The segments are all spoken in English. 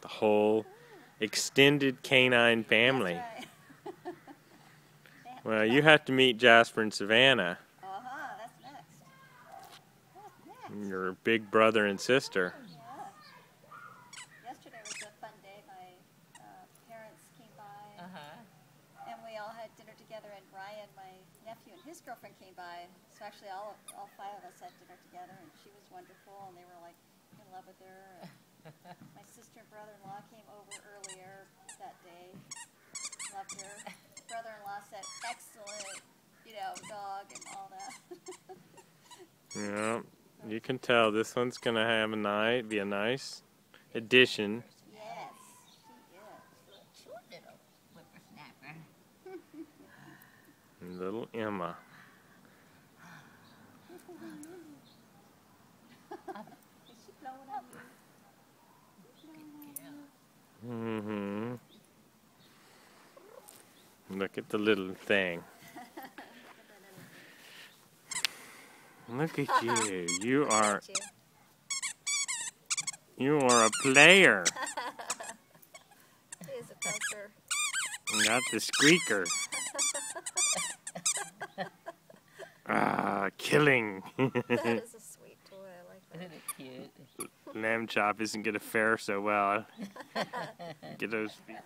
the whole extended canine family. That's right. Well, you have to meet Jasper and Savanna. That's next. That's next. Your big brother and sister. Yeah. Yesterday was a fun day. My parents came by, and we all had dinner together. And Ryan, my nephew, and his girlfriend came by. So actually, all five of us had dinner together, and she was wonderful. And they were like in love with her. And my sister and brother-in-law came over earlier that day. Loved her. Brother-in-law said, "Excellent, dog," and all that. Yeah, you can tell this one's gonna have be a nice addition. Yes, she is. Cute little whippersnapper. Little Emma. Is she blowing on you? Mm-hmm. Look at the little thing. Look at you. You are a player. He is a poker. Got the squeaker. Killing. That is a sweet toy. I like that. Isn't it cute? Lamb chop isn't gonna fare so well. Get those feet.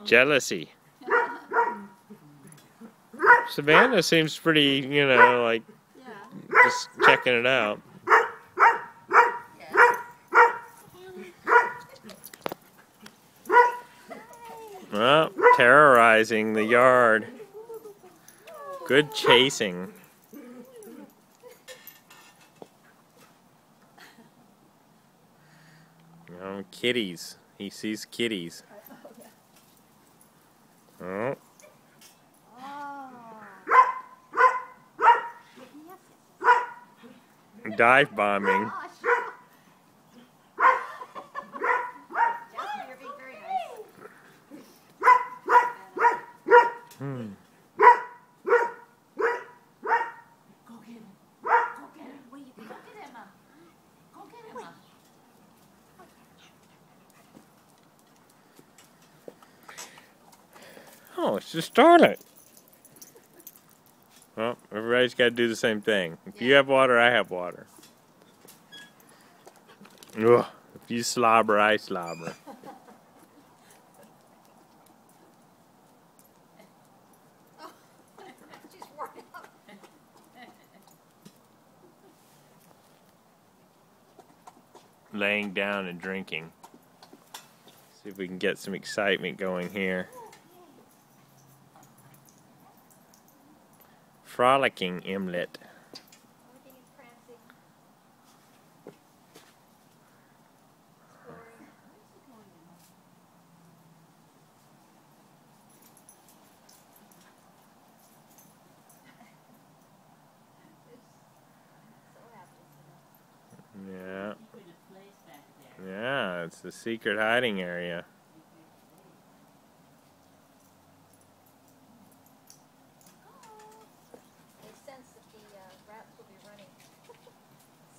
Jealousy. Savannah seems pretty, like just checking it out. Well, terrorizing the yard. Good chasing. Kitties. He sees kitties. Oh. Dive bombing. Jasper, you're being very nice. Go get him. Go get him. Where you go? Go get Emma. Go get Emma. Oh, it's just started. Well, everybody's got to do the same thing. If you have water, I have water. Ugh, if you slobber, I slobber. She's worn out. Laying down and drinking. See if we can get some excitement going here. Frolicking Emlet. Yeah. Yeah, it's the secret hiding area. Rats will be running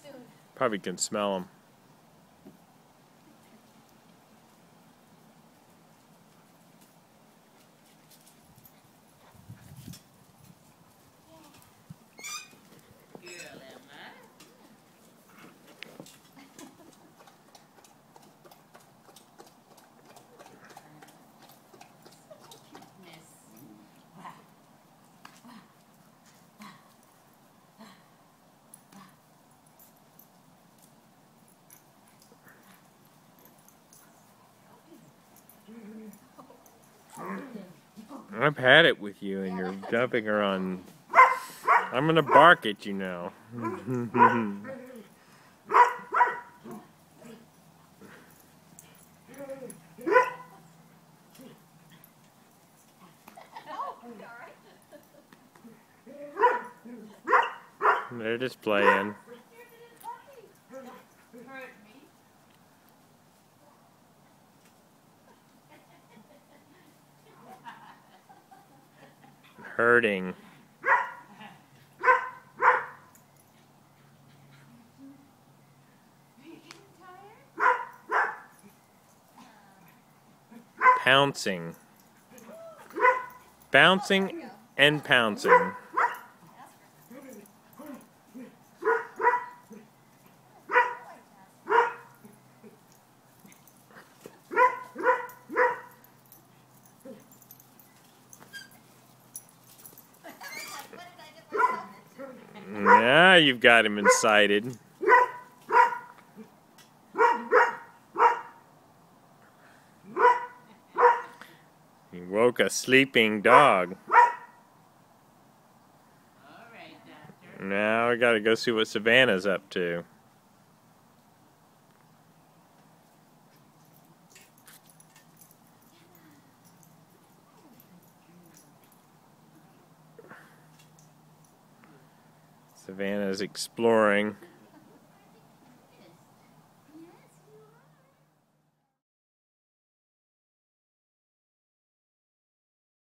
soon. Probably can smell them. I've had it with you and you're dumping her on. I'm gonna bark at you now. They're just playing. Hurting. Pouncing. Bouncing and pouncing. Now you've got him incited. He woke a sleeping dog. Now we gotta go see what Savanna's up to. Savanna's exploring.